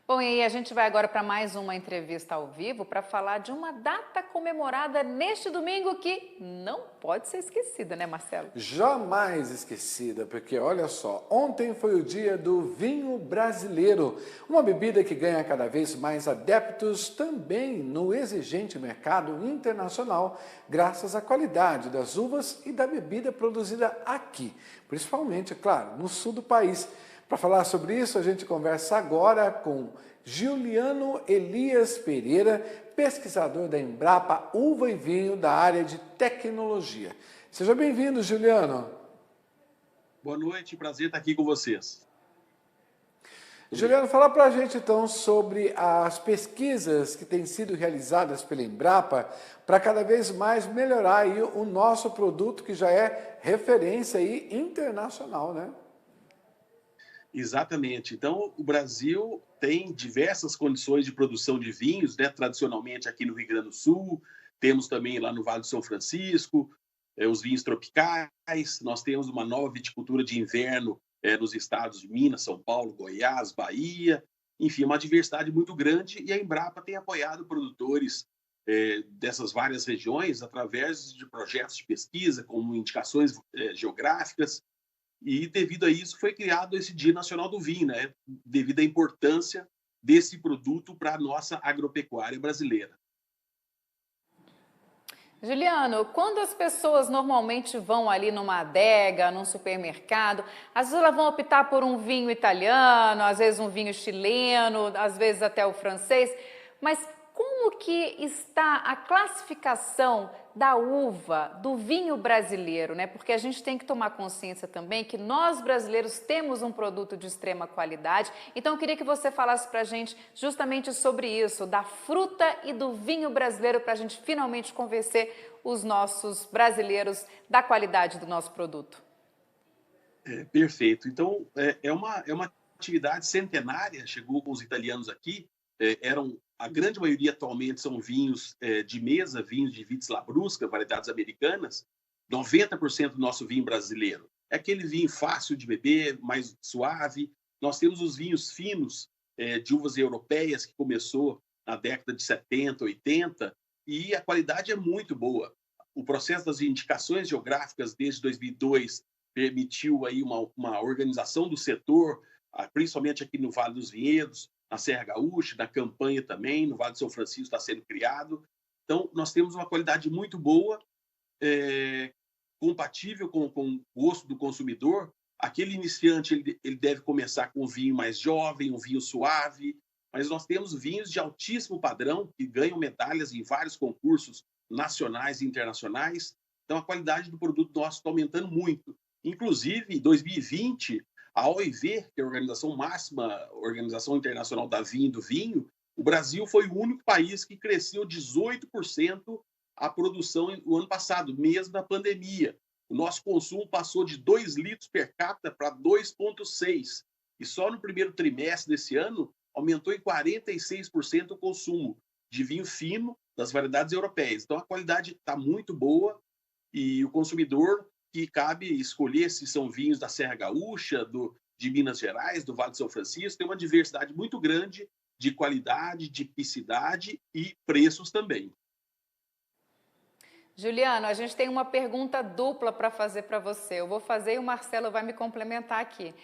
Bom, e aí a gente vai agora para mais uma entrevista ao vivo para falar de uma data comemorada neste domingo que não pode ser esquecida, né, Marcelo? Jamais esquecida, porque olha só, ontem foi o dia do vinho brasileiro, uma bebida que ganha cada vez mais adeptos também no exigente mercado internacional, graças à qualidade das uvas e da bebida produzida aqui, principalmente, é claro, no sul do país. Para falar sobre isso, a gente conversa agora com Juliano Elias Pereira, pesquisador da Embrapa Uva e Vinho da área de tecnologia. Seja bem-vindo, Juliano. Boa noite, prazer estar aqui com vocês. Obrigado. Juliano, fala para a gente então sobre as pesquisas que têm sido realizadas pela Embrapa para cada vez mais melhorar aí o nosso produto que já é referência aí internacional, né? Exatamente. Então, o Brasil tem diversas condições de produção de vinhos, né? Tradicionalmente aqui no Rio Grande do Sul, temos também lá no Vale do São Francisco, os vinhos tropicais. Nós temos uma nova viticultura de inverno nos estados de Minas, São Paulo, Goiás, Bahia. Enfim, uma diversidade muito grande e a Embrapa tem apoiado produtores dessas várias regiões através de projetos de pesquisa, como indicações geográficas. E devido a isso foi criado esse Dia Nacional do Vinho, né? Devido à importância desse produto para a nossa agropecuária brasileira. Juliano, quando as pessoas normalmente vão ali numa adega, num supermercado, às vezes elas vão optar por um vinho italiano, às vezes um vinho chileno, às vezes até o francês, mas como que está a classificação da uva, do vinho brasileiro, né? Porque a gente tem que tomar consciência também que nós brasileiros temos um produto de extrema qualidade. Então eu queria que você falasse para a gente justamente sobre isso, da fruta e do vinho brasileiro, para a gente finalmente convencer os nossos brasileiros da qualidade do nosso produto. Perfeito. Então, é uma atividade centenária, chegou com os italianos aqui, a grande maioria atualmente são vinhos de mesa, vinhos de vitis labrusca, variedades americanas. 90% do nosso vinho brasileiro é aquele vinho fácil de beber, mais suave. Nós temos os vinhos finos de uvas europeias, que começou na década de 70, 80, e a qualidade é muito boa. O processo das indicações geográficas desde 2002 permitiu aí uma organização do setor, principalmente aqui no Vale dos Vinhedos, na Serra Gaúcha, na Campanha também, no Vale do São Francisco está sendo criado. Então, nós temos uma qualidade muito boa, compatível com o gosto do consumidor. Aquele iniciante, ele deve começar com um vinho mais jovem, um vinho suave, mas nós temos vinhos de altíssimo padrão, que ganham medalhas em vários concursos nacionais e internacionais. Então, a qualidade do produto nosso está aumentando muito. Inclusive, em 2020, a OIV, que é a organização máxima, Organização Internacional da Vinho e do Vinho, o Brasil foi o único país que cresceu 18% a produção no ano passado, mesmo na pandemia. O nosso consumo passou de 2 litros per capita para 2,6. E só no primeiro trimestre desse ano, aumentou em 46% o consumo de vinho fino das variedades europeias. Então, a qualidade está muito boa e o consumidor que cabe escolher se são vinhos da Serra Gaúcha, de Minas Gerais, do Vale do São Francisco. Tem uma diversidade muito grande de qualidade, de tipicidade e preços também. Juliano, a gente tem uma pergunta dupla para fazer para você. Eu vou fazer e o Marcelo vai me complementar aqui.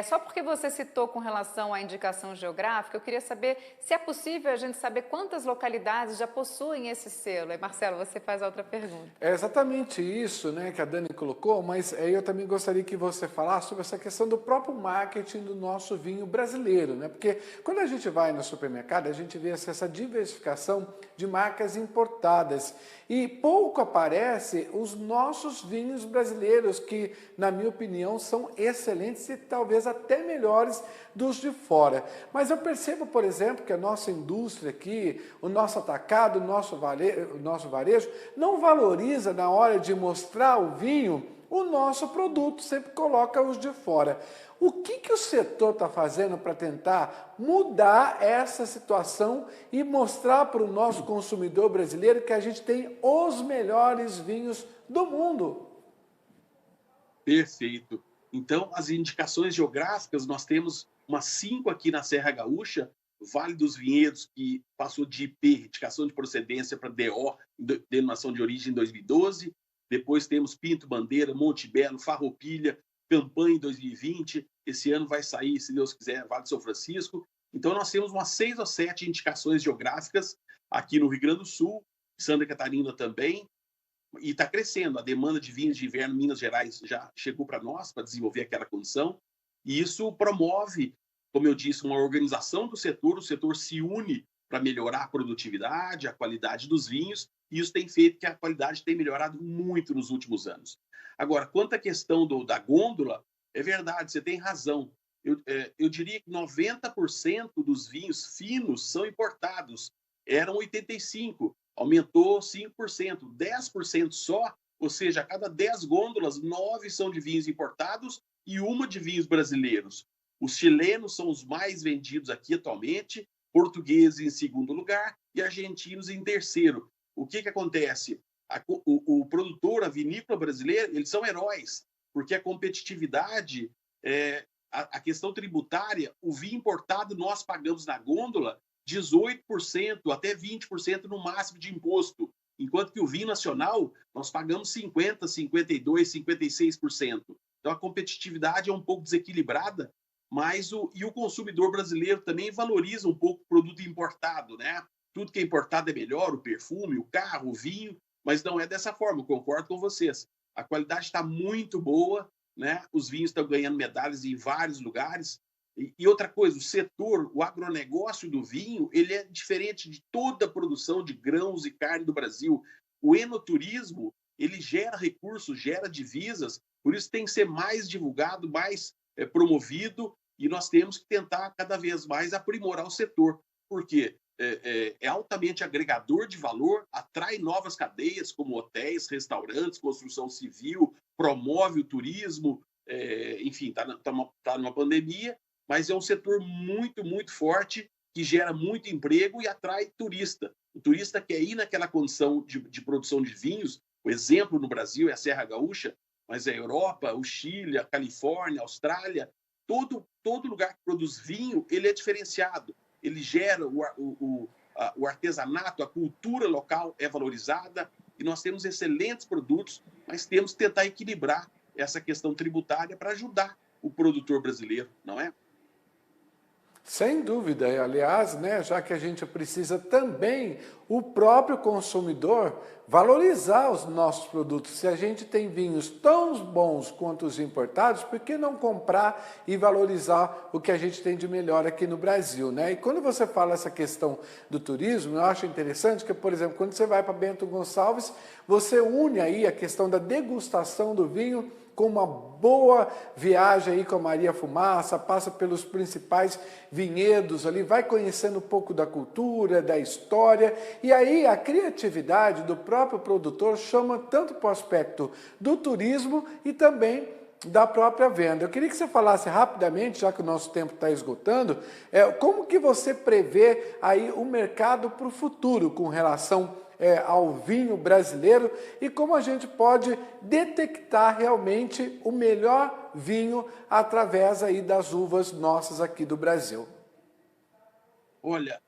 Só porque você citou com relação à indicação geográfica, eu queria saber se é possível a gente saber quantas localidades já possuem esse selo. E Marcelo, você faz a outra pergunta. É exatamente isso, né, que a Dani colocou, mas eu também gostaria que você falasse sobre essa questão do próprio marketing do nosso vinho brasileiro, né? Porque quando a gente vai no supermercado, a gente vê essa diversificação de marcas importadas e pouco aparece os nossos vinhos brasileiros, que, na minha opinião, são excelentes e talvez até melhores dos de fora. Mas eu percebo, por exemplo, que a nossa indústria aqui, o nosso atacado, o nosso varejo, não valoriza na hora de mostrar o vinho o nosso produto, sempre coloca os de fora. O que o setor está fazendo para tentar mudar essa situação e mostrar para o nosso consumidor brasileiro que a gente tem os melhores vinhos do mundo? Perfeito. Então, as indicações geográficas, nós temos umas 5 aqui na Serra Gaúcha, Vale dos Vinhedos, que passou de IP, indicação de procedência, para DO, denominação de origem, em 2012. Depois temos Pinto Bandeira, Monte Belo, Farroupilha, Campanha em 2020. Esse ano vai sair, se Deus quiser, Vale de São Francisco. Então, nós temos umas 6 ou 7 indicações geográficas aqui no Rio Grande do Sul, Santa Catarina também, e está crescendo. A demanda de vinhos de inverno, Minas Gerais já chegou para nós, para desenvolver aquela condição, e isso promove, como eu disse, uma organização do setor. O setor se une para melhorar a produtividade, a qualidade dos vinhos, e isso tem feito que a qualidade tenha melhorado muito nos últimos anos. Agora, quanto à questão da gôndola, é verdade, você tem razão. Eu diria que 90% dos vinhos finos são importados. Eram 85%, aumentou 5%, 10% só, ou seja, a cada 10 gôndolas, 9 são de vinhos importados e 1 de vinhos brasileiros. Os chilenos são os mais vendidos aqui atualmente, portugueses em segundo lugar e argentinos em terceiro. O que acontece? O produtor, a vinícola brasileira, eles são heróis, porque a competitividade, a questão tributária, o vinho importado nós pagamos na gôndola 18% até 20% no máximo de imposto, enquanto que o vinho nacional nós pagamos 50%, 52%, 56%. Então a competitividade é um pouco desequilibrada, mas o consumidor brasileiro também valoriza um pouco o produto importado, né? Tudo que é importado é melhor, o perfume, o carro, o vinho, mas não é dessa forma, eu concordo com vocês. A qualidade está muito boa, né? Os vinhos estão ganhando medalhas em vários lugares. E outra coisa, o setor, o agronegócio do vinho, ele é diferente de toda a produção de grãos e carne do Brasil. O enoturismo, ele gera recursos, gera divisas, por isso tem que ser mais divulgado, mais promovido, e nós temos que tentar cada vez mais aprimorar o setor, porque é altamente agregador de valor, atrai novas cadeias, como hotéis, restaurantes, construção civil, promove o turismo, enfim, está numa pandemia, mas é um setor muito, muito forte, que gera muito emprego e atrai turista. O turista quer ir naquela condição de produção de vinhos. O exemplo no Brasil é a Serra Gaúcha, mas a Europa, o Chile, a Califórnia, a Austrália, todo lugar que produz vinho, ele é diferenciado. Ele gera o artesanato, a cultura local é valorizada, e nós temos excelentes produtos, mas temos que tentar equilibrar essa questão tributária para ajudar o produtor brasileiro, não é? Sem dúvida, aliás, né, já que a gente precisa também, o próprio consumidor, valorizar os nossos produtos. Se a gente tem vinhos tão bons quanto os importados, por que não comprar e valorizar o que a gente tem de melhor aqui no Brasil, né? E quando você fala essa questão do turismo, eu acho interessante que, por exemplo, quando você vai para Bento Gonçalves, você une aí a questão da degustação do vinho com uma boa viagem aí com a Maria Fumaça, passa pelos principais vinhedos ali, vai conhecendo um pouco da cultura, da história, e aí a criatividade do próprio produtor chama tanto para o aspecto do turismo e também da própria venda. Eu queria que você falasse rapidamente, já que o nosso tempo está esgotando, como que você prevê aí o mercado para o futuro com relação ao vinho brasileiro e como a gente pode detectar realmente o melhor vinho através aí das uvas nossas aqui do Brasil. Olha,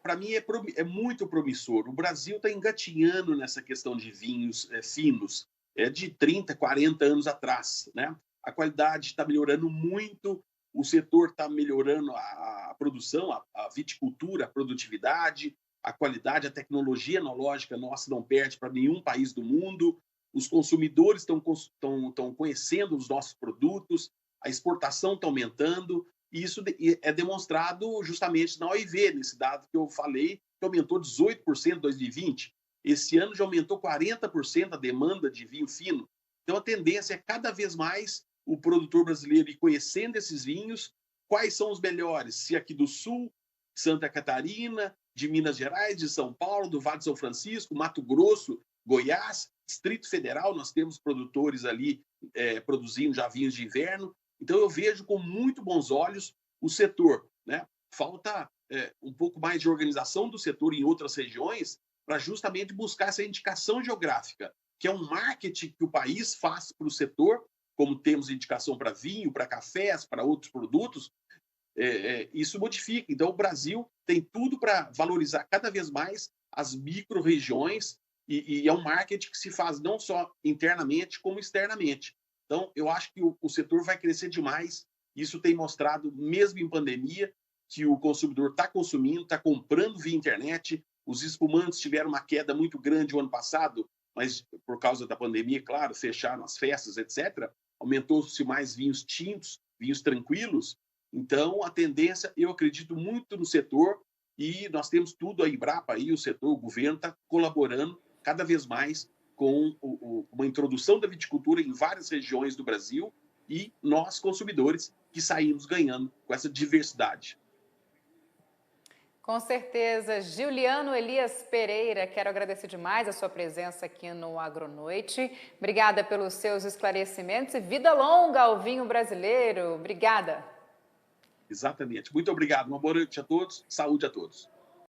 para mim é muito promissor. O Brasil está engatinhando nessa questão de vinhos finos, de 30, 40 anos atrás, né? A qualidade está melhorando muito, o setor está melhorando a produção, a viticultura, a produtividade, a qualidade, a tecnologia enológica nossa não perde para nenhum país do mundo, os consumidores estão conhecendo os nossos produtos, a exportação está aumentando, e isso é demonstrado justamente na OIV, nesse dado que eu falei, que aumentou 18% em 2020. Esse ano já aumentou 40% a demanda de vinho fino. Então a tendência é cada vez mais o produtor brasileiro ir conhecendo esses vinhos, quais são os melhores, se aqui do Sul, Santa Catarina, de Minas Gerais, de São Paulo, do Vale de São Francisco, Mato Grosso, Goiás, Distrito Federal, nós temos produtores ali produzindo já vinhos de inverno. Então eu vejo com muito bons olhos o setor, né? Falta um pouco mais de organização do setor em outras regiões para justamente buscar essa indicação geográfica, que é um marketing que o país faz para o setor, como temos indicação para vinho, para cafés, para outros produtos, isso modifica. Então, o Brasil tem tudo para valorizar cada vez mais as micro-regiões e é um marketing que se faz não só internamente, como externamente. Então, eu acho que o setor vai crescer demais. Isso tem mostrado, mesmo em pandemia, que o consumidor está consumindo, está comprando via internet. Os espumantes tiveram uma queda muito grande o ano passado, mas por causa da pandemia, claro, fecharam as festas, etc. Aumentou-se mais vinhos tintos, vinhos tranquilos. Então, a tendência, eu acredito muito no setor e nós temos tudo, a Embrapa, aí, o setor, o governo está colaborando cada vez mais com uma introdução da viticultura em várias regiões do Brasil e nós, consumidores, que saímos ganhando com essa diversidade. Com certeza. Juliano Elias Pereira, quero agradecer demais a sua presença aqui no Agronoite. Obrigada pelos seus esclarecimentos e vida longa ao vinho brasileiro. Obrigada. Exatamente. Muito obrigado. Uma boa noite a todos. Saúde a todos.